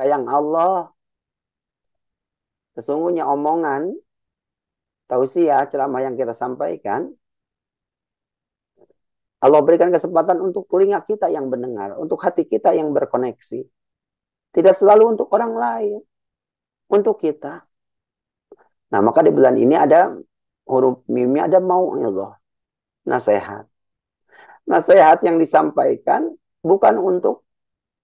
Sayang Allah, sesungguhnya omongan, tausiah, ceramah yang kita sampaikan, Allah berikan kesempatan untuk telinga kita yang mendengar, untuk hati kita yang berkoneksi. Tidak selalu untuk orang lain, untuk kita. Nah, maka di bulan ini ada huruf mimnya, ada mau'izah, nasihat. Nasihat yang disampaikan bukan untuk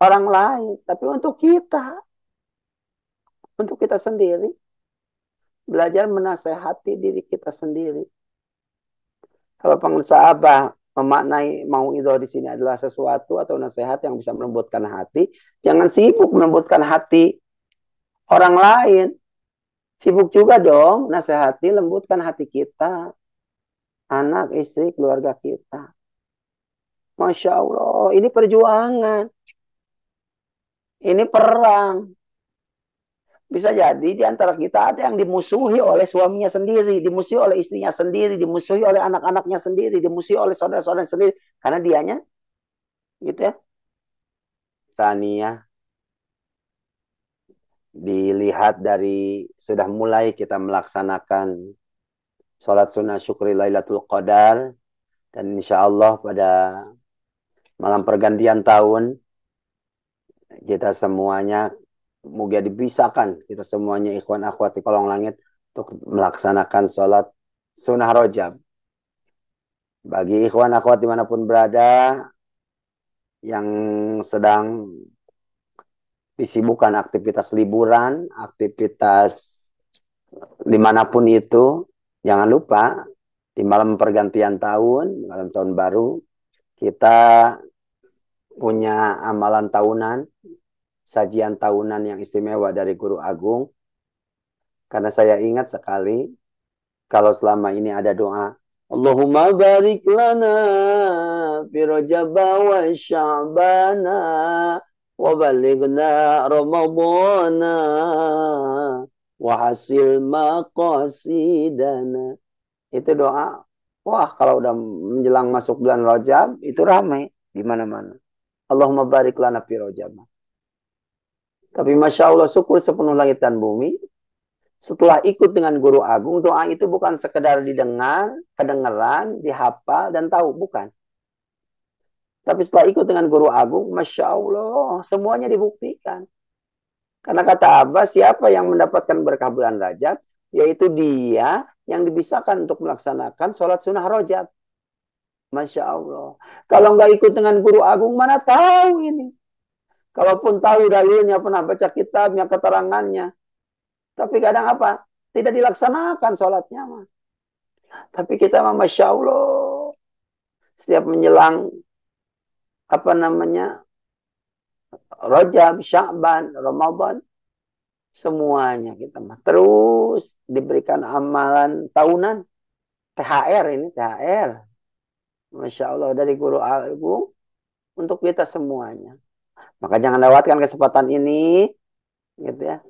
orang lain, tapi untuk kita. Untuk kita sendiri. Belajar menasehati diri kita sendiri. Kalau pengusaha memaknai mau itu di sini adalah sesuatu atau nasihat yang bisa melembutkan hati, jangan sibuk melembutkan hati orang lain. Sibuk juga dong nasihati, lembutkan hati kita, anak, istri, keluarga kita. Masya Allah, ini perjuangan, ini perang. Bisa jadi di antara kita ada yang dimusuhi oleh suaminya sendiri, dimusuhi oleh istrinya sendiri, dimusuhi oleh anak-anaknya sendiri, dimusuhi oleh saudara-saudara sendiri. Karena dianya, gitu ya, Tania, dilihat dari sudah mulai kita melaksanakan sholat sunnah syukri Lailatul Qadar. Dan insya Allah pada malam pergantian tahun, kita semuanya, moga dibisahkan, kita semuanya ikhwan akhwat di kolong langit, untuk melaksanakan sholat sunnah rojab. Bagi ikhwan akhwat dimanapun berada, yang sedang disibukkan aktivitas liburan, aktivitas dimanapun itu, jangan lupa di malam pergantian tahun, malam tahun baru, kita punya amalan tahunan, sajian tahunan yang istimewa dari Guru Agung. Karena saya ingat sekali, kalau selama ini ada doa, Allahumma barik lana fi Rajaba wa Sya'bana wa balighna Ramadana wa hasil maqasidana. Itu doa. Wah, kalau udah menjelang masuk bulan Rajab, itu ramai di mana-mana. Allahumma barik lana fi Rajab. Tapi Masya Allah, syukur sepenuh langit dan bumi. Setelah ikut dengan Guru Agung, doa itu bukan sekedar didengar, kedengeran, dihafal, dan tahu. Bukan. Tapi setelah ikut dengan Guru Agung, Masya Allah, semuanya dibuktikan. Karena kata Abah, siapa yang mendapatkan berkah bulan Rajab, yaitu dia yang dibisahkan untuk melaksanakan sholat sunnah Rajab. Masya Allah. Kalau nggak ikut dengan Guru Agung, mana tahu ini. Kalaupun tahu dalilnya, pernah baca kitabnya, keterangannya. Tapi kadang apa? Tidak dilaksanakan sholatnya. Tapi kita mah Masya Allah. Setiap menjelang apa namanya Rajab, Sya'ban, Ramadan, semuanya kita mah terus diberikan amalan tahunan. THR ini, THR. Masya Allah dari Guru Agung untuk kita semuanya. Maka jangan lewatkan kesempatan ini, gitu ya,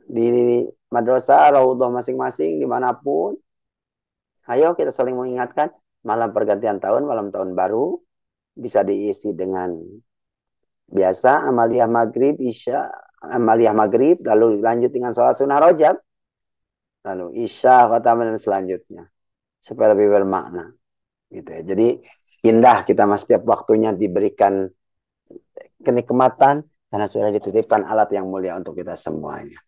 di madrasah, raudhah masing-masing, dimanapun. Ayo kita saling mengingatkan, malam pergantian tahun, malam tahun baru, bisa diisi dengan biasa, amaliyah maghrib, isya, amaliyah maghrib, lalu lanjut dengan sholat sunnah rojab, lalu isya, khotamah, dan selanjutnya. Supaya lebih bermakna. Gitu ya. Jadi indah kita mas setiap waktunya diberikan kenikmatan, karena sudah dititipkan alat yang mulia untuk kita semuanya.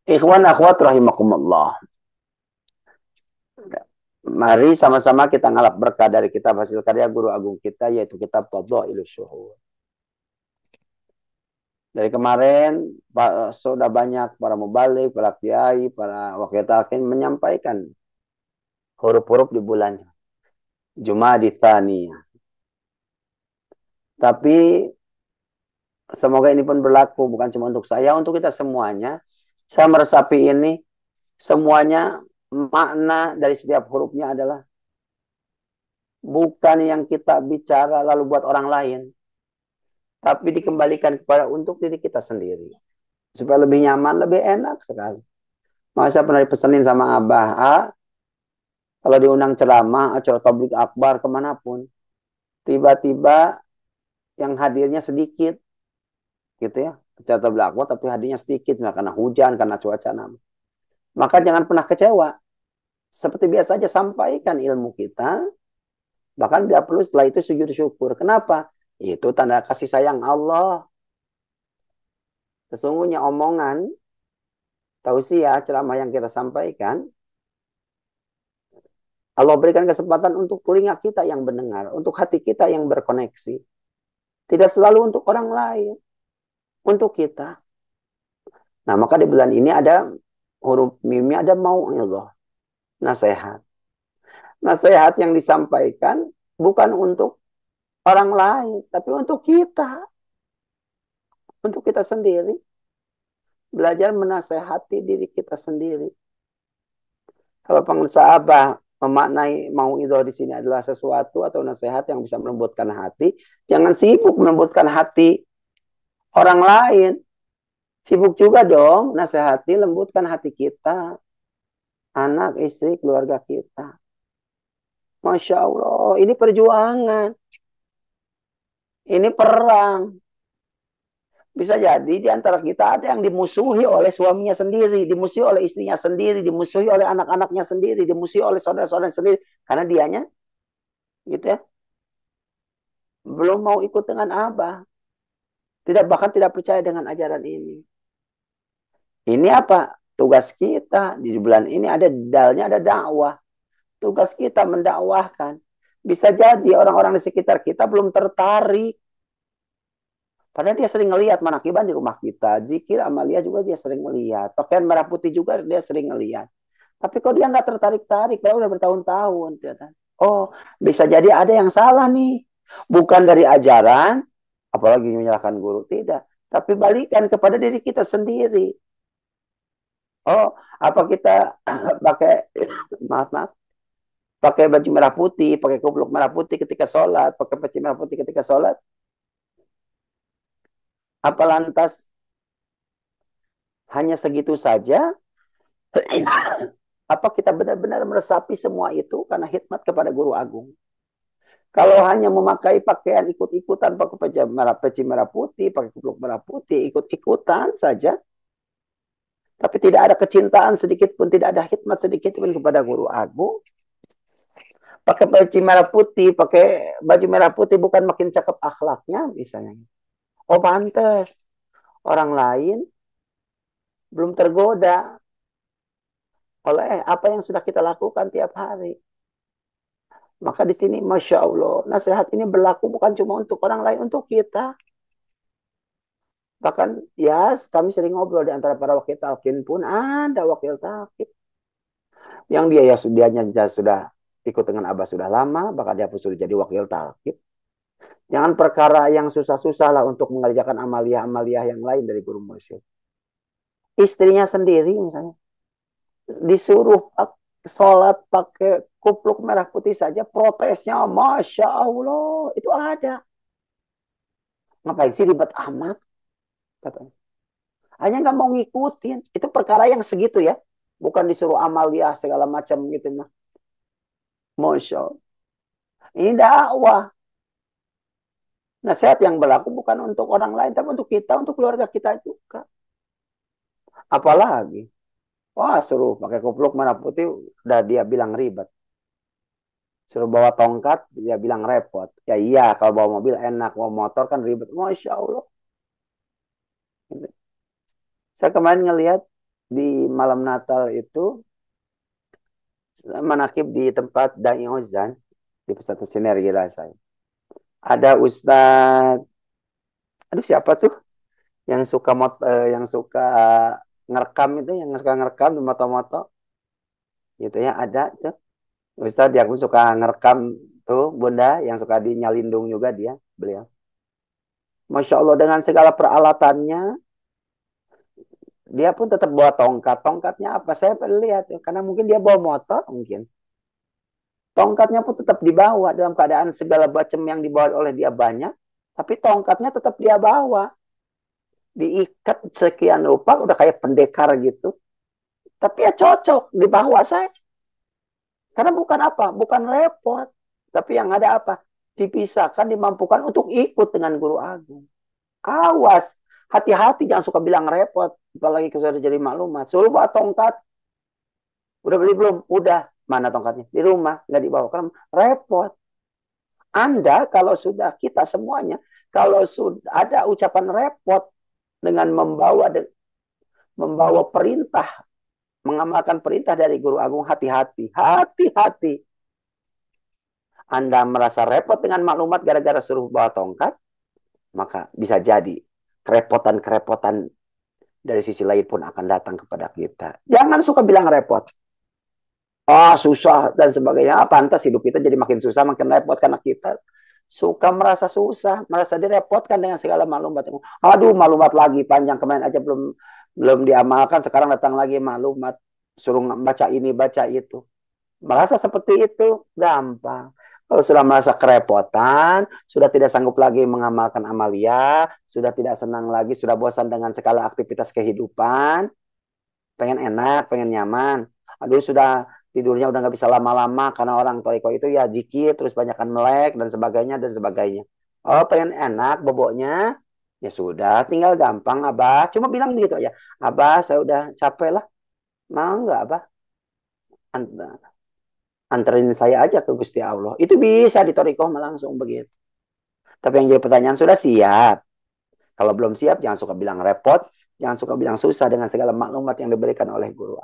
Ikhwan akhwat rahimakumullah. Mari sama-sama kita ngalap berkah dari kitab hasil karya Guru Agung kita, yaitu kitab Fadhailus Syuhur. Dari kemarin sudah banyak para mubalik, para kiai, para wakil talqin menyampaikan huruf-huruf di bulan Jumadits Tsaniyah. Tapi semoga ini pun berlaku bukan cuma untuk saya, untuk kita semuanya. Saya meresapi ini, semuanya makna dari setiap hurufnya adalah bukan yang kita bicara lalu buat orang lain, tapi dikembalikan kepada untuk diri kita sendiri. Supaya lebih nyaman, lebih enak sekali. Maka saya pernah dipesenin sama Abah, kalau diundang ceramah, acara tabligh akbar kemanapun, tiba-tiba yang hadirnya sedikit, gitu ya. Tercatat berlaku, tapi hadirnya sedikit, nah, karena hujan, karena cuaca. Maka jangan pernah kecewa. Seperti biasa aja sampaikan ilmu kita, bahkan tidak perlu setelah itu sujud syukur. Kenapa? Itu tanda kasih sayang Allah. Sesungguhnya omongan, tausiah, ceramah yang kita sampaikan, Allah berikan kesempatan untuk telinga kita yang mendengar, untuk hati kita yang berkoneksi. Tidak selalu untuk orang lain, untuk kita. Nah, maka di bulan ini ada huruf mimnya, ada mau'izah, nasihat. Nasihat yang disampaikan bukan untuk orang lain, tapi untuk kita. Untuk kita sendiri. Belajar menasehati diri kita sendiri. Kalau pengusaha memaknai mau'izah di sini adalah sesuatu atau nasihat yang bisa melembutkan hati, jangan sibuk melembutkan hati orang lain. Sibuk juga dong nasihati, lembutkan hati kita, anak, istri, keluarga kita. Masya Allah, ini perjuangan. Ini perang. Bisa jadi di antara kita ada yang dimusuhi oleh suaminya sendiri, dimusuhi oleh istrinya sendiri, dimusuhi oleh anak-anaknya sendiri, dimusuhi oleh saudara-saudara sendiri. Karena dianya, gitu ya, belum mau ikut dengan Abah. Bahkan tidak percaya dengan ajaran ini. Ini apa? Tugas kita di bulan ini ada dalnya, ada dakwah. Tugas kita mendakwahkan. Bisa jadi orang-orang di sekitar kita belum tertarik. Padahal dia sering ngelihat manakiban di rumah kita. Zikir, amalia juga dia sering melihat. Pakaian merah putih juga dia sering ngelihat. Tapi kok dia nggak tertarik-tarik? Dia udah bertahun-tahun. Oh, bisa jadi ada yang salah nih. Bukan dari ajaran, apalagi menyalahkan guru. Tidak. Tapi balikan kepada diri kita sendiri. Oh, apa kita pakai, maaf, maaf, pakai baju merah putih, pakai kupluk merah putih ketika sholat, pakai peci merah putih ketika sholat. Apa lantas hanya segitu saja? Apa kita benar-benar meresapi semua itu karena khidmat kepada Guru Agung? Kalau hanya memakai pakaian ikut-ikutan, pakai peci merah putih, pakai kupluk merah putih, ikut-ikutan saja, tapi tidak ada kecintaan sedikit pun, tidak ada khidmat sedikit pun kepada Guru Agung, pakai peci merah putih, pakai baju merah putih, bukan makin cakep akhlaknya misalnya. Oh pantas, orang lain belum tergoda oleh apa yang sudah kita lakukan tiap hari. Maka di sini, Masya Allah, nasihat ini berlaku bukan cuma untuk orang lain, untuk kita. Bahkan, ya, kami sering ngobrol di antara para wakil talqin pun ada wakil talqin. Yang dia sudah ikut dengan Abah sudah lama, bahkan dia pun sudah jadi wakil talqin. Jangan perkara yang susah-susah lah untuk mengerjakan amalia-amalia yang lain dari guru mursyid. Istrinya sendiri misalnya, disuruh sholat pakai kupluk merah putih saja, protesnya Masya Allah, itu ada. Ngapain sih ribet amat? Katanya. Hanya nggak mau ngikutin. Itu perkara yang segitu ya. Bukan disuruh amalia segala macam gitu. Masya Allah. Ini dakwah. Nasihat yang berlaku bukan untuk orang lain, tapi untuk kita, untuk keluarga kita juga. Apalagi, wah suruh pakai kupluk merah putih, udah dia bilang ribet. Suruh bawa tongkat, dia bilang repot. Ya iya, kalau bawa mobil enak, bawa motor kan ribet. Masya Allah. Saya kemarin ngelihat di malam Natal itu, manakib di tempat Dai Ozan, di pesantren Sinergi Rasa. Ada Ustadz, aduh siapa tuh yang suka ngerekam itu, yang suka ngerekam di moto-moto, gitu ya, ada tuh. Ustadz yang suka ngerekam tuh, Bunda yang suka dinyalindung juga beliau. Masya Allah, dengan segala peralatannya, dia pun tetap bawa tongkat. Tongkatnya apa? Saya lihat ya, karena mungkin dia bawa motor mungkin. Tongkatnya pun tetap dibawa dalam keadaan segala macam yang dibawa oleh dia banyak, tapi tongkatnya tetap dia bawa. Diikat sekian rupa, udah kayak pendekar gitu. Tapi ya cocok, dibawa saja. Karena bukan apa? Bukan repot. Tapi yang ada apa? Dipisahkan, dimampukan untuk ikut dengan Guru Agung. Awas, Hati-hati, jangan suka bilang repot. Apalagi kalau sudah jadi maklumat. Suruh bawa tongkat. Udah beli belum? Udah. Mana tongkatnya? Di rumah. Nggak dibawa. Karena repot. Anda kalau sudah, kita semuanya, kalau sudah ada ucapan repot dengan membawa perintah, mengamalkan perintah dari Guru Agung, hati-hati. Hati-hati. Anda merasa repot dengan maklumat gara-gara suruh bawa tongkat, maka bisa jadi kerepotan-kerepotan dari sisi lain pun akan datang kepada kita. Jangan suka bilang repot. Ah, susah dan sebagainya. Ah, pantas hidup kita jadi makin susah, makin repot karena kita suka merasa susah, merasa direpotkan dengan segala maklumat. Aduh, maklumat lagi panjang, kemarin aja belum belum diamalkan, sekarang datang lagi maklumat, suruh baca ini, baca itu. Merasa seperti itu gampang. Kalau sudah merasa kerepotan, sudah tidak sanggup lagi mengamalkan amalia, sudah tidak senang lagi, sudah bosan dengan segala aktivitas kehidupan, pengen enak, pengen nyaman. Aduh, sudah tidurnya udah nggak bisa lama-lama karena orang toriko itu ya jikir, terus banyakkan melek dan sebagainya dan sebagainya. Oh, pengen enak boboknya, ya sudah, tinggal gampang, Abah. Cuma bilang begitu aja, Abah, saya udah capek lah. Mau nggak, Abah? Anterin saya aja ke Gusti Allah. Itu bisa di toriko langsung begitu. Tapi yang jadi pertanyaan, sudah siap? Kalau belum siap, jangan suka bilang repot, jangan suka bilang susah dengan segala maklumat yang diberikan oleh guru.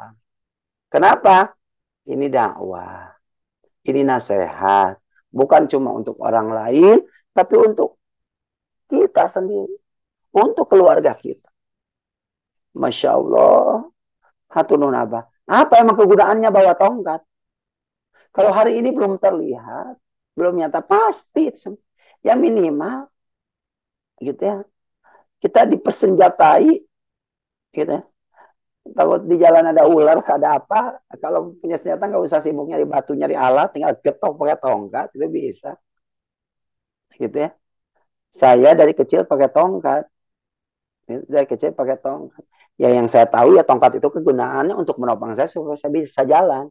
Kenapa? Ini dakwah, ini nasihat. Bukan cuma untuk orang lain, tapi untuk kita sendiri. Untuk keluarga kita. Masya Allah. Hatunun abah. Apa emang kegunaannya bawa tongkat? Kalau hari ini belum terlihat, belum nyata, pasti. Ya minimal, gitu ya. Kita dipersenjatai, gitu ya. Takut di jalan ada ular, ada apa. Kalau punya senjata nggak usah sibuk nyari batu, nyari alat, tinggal getok pakai tongkat, itu bisa. Gitu ya. Saya dari kecil pakai tongkat. Dari kecil pakai tongkat. Ya yang saya tahu ya tongkat itu kegunaannya untuk menopang saya supaya saya bisa jalan.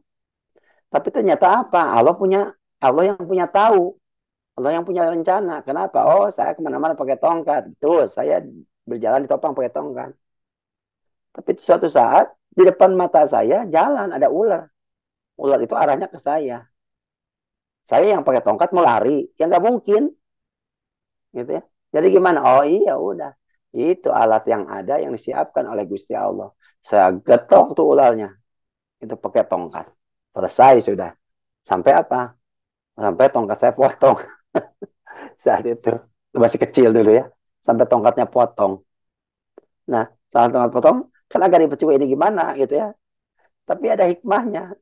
Tapi ternyata apa? Allah yang punya tahu. Allah yang punya rencana. Kenapa? Oh, saya kemana-mana pakai tongkat. Betul, saya berjalan ditopang pakai tongkat. Tapi suatu saat di depan mata saya jalan ada ular. Ular itu arahnya ke saya. Saya yang pakai tongkat mau lari, ya nggak mungkin, gitu ya. Jadi gimana? Oh iya udah, itu alat yang ada yang disiapkan oleh Gusti Allah. Saya getok tuh ularnya, itu pakai tongkat. Selesai sudah. Sampai apa? Sampai tongkat saya potong saat itu. Masih kecil dulu ya. Sampai tongkatnya potong. Nah, saat tongkat potong, kan agak ribet juga ini gimana gitu ya. Tapi ada hikmahnya.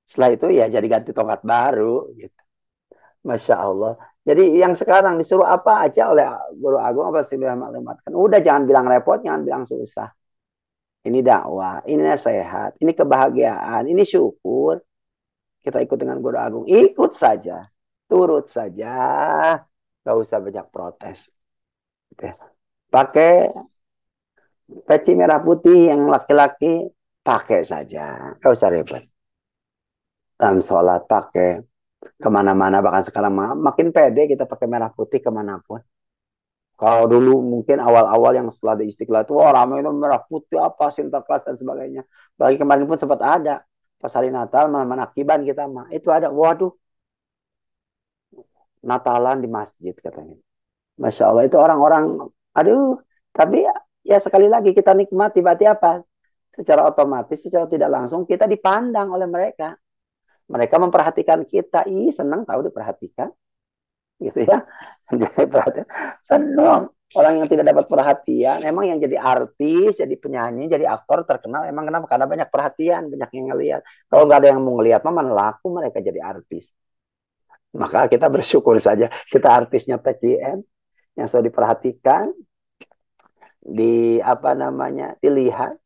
Setelah itu ya jadi ganti tongkat baru gitu. Masya Allah. Jadi yang sekarang disuruh apa aja oleh Guru Agung apa sih sudah maklumatkan. Udah jangan bilang repot, jangan bilang susah. Ini dakwah, ini nasihat, ini kebahagiaan, ini syukur. Kita ikut dengan Guru Agung. Ikut saja. Turut saja. Gak usah banyak protes. Pakai peci merah putih yang laki-laki, pakai saja. Gak usah repot. Dalam sholat pakai. Kemana-mana bahkan sekarang makin pede kita pakai merah putih kemanapun. Kalau dulu mungkin awal-awal yang setelah di Istiqlal itu wah ramai itu merah putih apa Sinterklas dan sebagainya. Bagi kemarin pun sempat ada pas hari Natal manakiban kita mah itu ada waduh Natalan di masjid katanya. Masya Allah itu orang-orang aduh tapi ya sekali lagi kita nikmati berarti apa? Secara otomatis secara tidak langsung kita dipandang oleh mereka. Mereka memperhatikan kita, ih senang tahu diperhatikan. Gitu ya. Jadi perhatian. Senang. Orang yang tidak dapat perhatian, emang yang jadi artis, jadi penyanyi, jadi aktor terkenal, emang kenapa? Karena banyak perhatian, banyak yang ngelihat. Kalau nggak ada yang mau ngelihat, mah mana laku mereka jadi artis. Maka kita bersyukur saja, kita artisnya PCN yang sudah diperhatikan, di apa namanya, dilihat.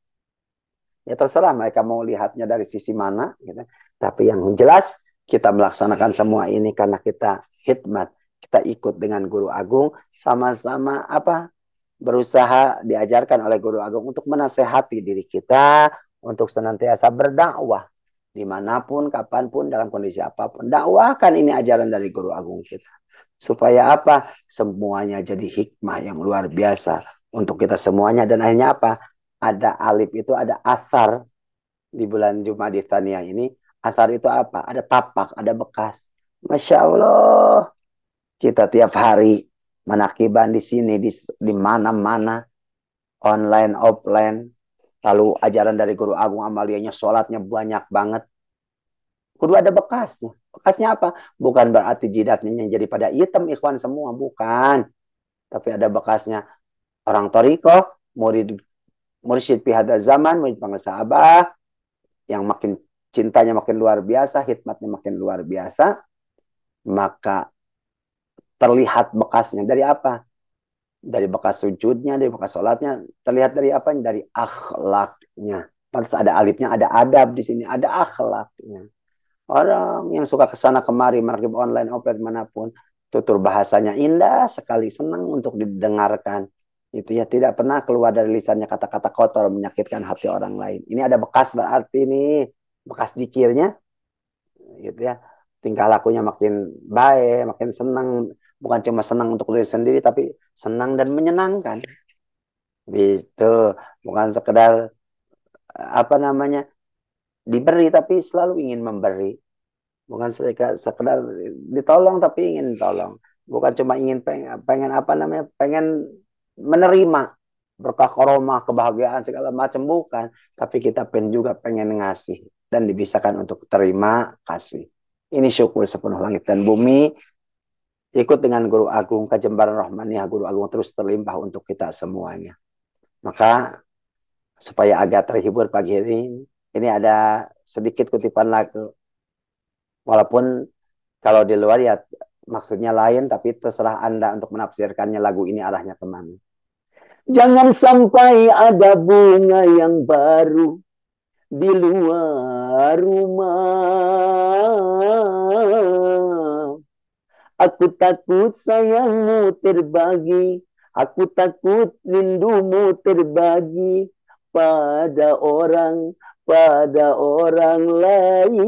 Ya terserah mereka mau lihatnya dari sisi mana, gitu. Tapi yang jelas kita melaksanakan semua ini karena kita khidmat. Kita ikut dengan Guru Agung sama-sama apa berusaha diajarkan oleh Guru Agung untuk menasehati diri kita untuk senantiasa berdakwah dimanapun, kapanpun, dalam kondisi apapun. Dakwahkan ini ajaran dari Guru Agung kita. Supaya apa? Semuanya jadi hikmah yang luar biasa untuk kita semuanya. Dan akhirnya apa? Ada alif itu ada asar di bulan Jumadil Tsaniyah ini. Asar itu apa? Ada tapak, ada bekas. Masya Allah, kita tiap hari menakiban di sini, di mana-mana, online, offline. Lalu ajaran dari Guru Agung Amalianya, sholatnya banyak banget. Kudu ada bekasnya. Bekasnya apa? Bukan berarti jidatnya jadi pada hitam, ikhwan semua. Bukan. Tapi ada bekasnya. Orang Toriko, murid mursyid pihada zaman, murid pengesabah, yang makin cintanya makin luar biasa, hikmatnya makin luar biasa, maka terlihat bekasnya. Dari apa? Dari bekas sujudnya, dari bekas sholatnya. Terlihat dari apa? Dari akhlaknya. Pantas ada alifnya, ada adab di sini, ada akhlaknya. Orang yang suka kesana kemari, merakib online, offline manapun, tutur bahasanya indah sekali, senang untuk didengarkan. Itu ya, tidak pernah keluar dari lisannya kata-kata kotor menyakitkan hati orang lain. Ini ada bekas berarti nih, bekas zikirnya, gitu ya. Tingkah lakunya makin baik, makin senang, bukan cuma senang untuk diri sendiri, tapi senang dan menyenangkan. Gitu, bukan sekedar apa namanya diberi, tapi selalu ingin memberi. Bukan sekedar ditolong tapi ingin tolong. Bukan cuma ingin pengen apa namanya, pengen menerima berkah karomah, kebahagiaan segala macam, bukan. Tapi kita juga pengen ngasih dan dibisakan untuk terima kasih. Ini syukur sepenuh langit dan bumi. Ikut dengan Guru Agung Kajembaran Rahmaniyah, Guru Agung terus terlimpah untuk kita semuanya. Maka supaya agak terhibur pagi ini ada sedikit kutipan lagu. Walaupun kalau di luar ya maksudnya lain, tapi terserah Anda untuk menafsirkannya lagu ini arahnya kemana. Jangan sampai ada bunga yang baru di luar rumah. Aku takut sayangmu terbagi, aku takut rindumu terbagi pada orang lain.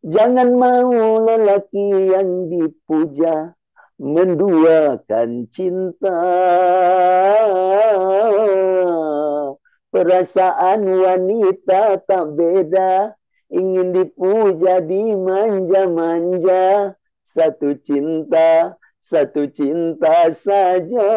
Jangan mau lelaki yang dipuja menduakan cinta. Perasaan wanita tak beda, ingin dipuja, dimanja-manja. Satu cinta saja.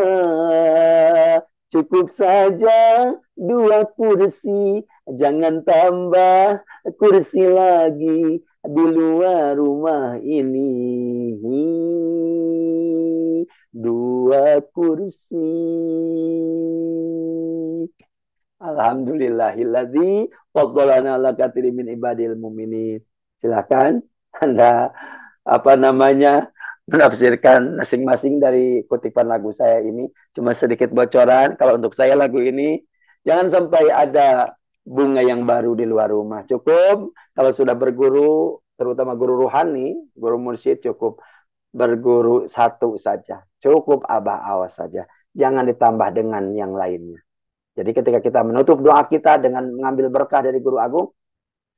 Cukup saja 2 kursi, jangan tambah kursi lagi di luar rumah ini. 2 kursi. Alhamdulillahilladzi faddalana ala katsirin min ibadil mu'minin. Silakan Anda apa namanya menafsirkan masing-masing dari kutipan lagu saya ini. Cuma sedikit bocoran, kalau untuk saya lagu ini jangan sampai ada bunga yang baru di luar rumah. Cukup kalau sudah berguru, terutama guru ruhani, guru mursyid, cukup berguru satu saja. Cukup abah awas saja. Jangan ditambah dengan yang lainnya. Jadi ketika kita menutup doa kita dengan mengambil berkah dari Guru Agung,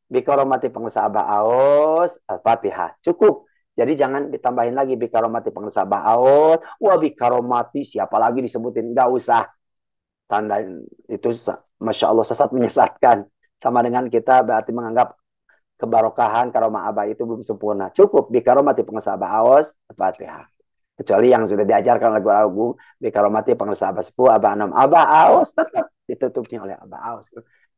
bikaromati pengusaha Abah Aos, Al-Fatihah. Cukup. Jadi jangan ditambahin lagi bikaromati pengusaha Abah Aos, wah bikaromati siapa lagi disebutin, nggak usah. Tanda itu Masya Allah sesat menyesatkan. Sama dengan kita berarti menganggap kebarokahan karomah Abah itu belum sempurna. Cukup bikaromati pengusaha Abah Aos, Al-Fatihah. Kecuali yang sudah diajarkan oleh Guru Agung, bikaromati pengusaha Abah Sepuh, Abah Anom, Abah Aos, tetap ditutupnya oleh Abah Aos.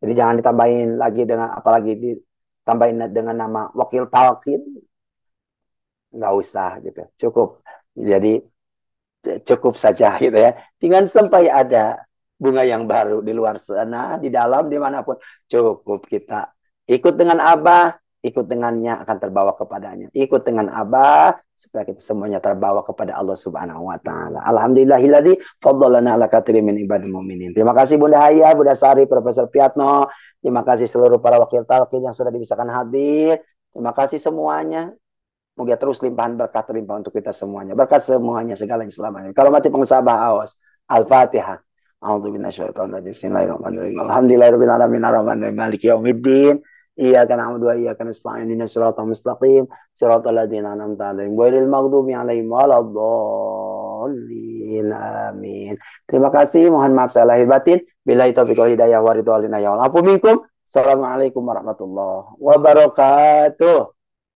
Jadi jangan ditambahin lagi dengan, apalagi ditambahin dengan nama wakil talqin, nggak usah gitu. Cukup. Jadi cukup saja gitu ya. Tinggal sampai ada bunga yang baru di luar sana, di dalam, dimanapun. Cukup kita ikut dengan Abah, ikut dengannya akan terbawa kepadanya. Ikut dengan Abah, supaya kita semuanya terbawa kepada Allah Subhanahu wa Ta'ala. Alhamdulillahilladzi faddalana ala katsirin min ibadil mu'minin. Terima kasih Bunda Haya, Bunda Sari, Profesor Piatno. Terima kasih seluruh para wakil talqin yang sudah dibisakan hadir. Terima kasih semuanya. Moga terus limpahan berkat terlimpah untuk kita semuanya. Berkat semuanya, segalanya selamanya. Kalau mati pengusaha Aos. Al-Fatihah. A'udzu minasyaitonir rajim. Bismillahirrahmanirrahim. Alhamdulillahirabbil alamin arrahmanirrahim maliki yaumiddin. Iyyaka na'budu wa iyyaka nasta'in. Ihdinas siratal mustaqim. Siratal ladzina an'amta 'alaihim ghairil maghdubi 'alaihim waladdallin. dhalin. Amin. Terima kasih. Mohon maaf saya lahir batin. Billahi taufiq wal hidayah wa ridwan minkum. Assalamualaikum warahmatullahi wabarakatuh.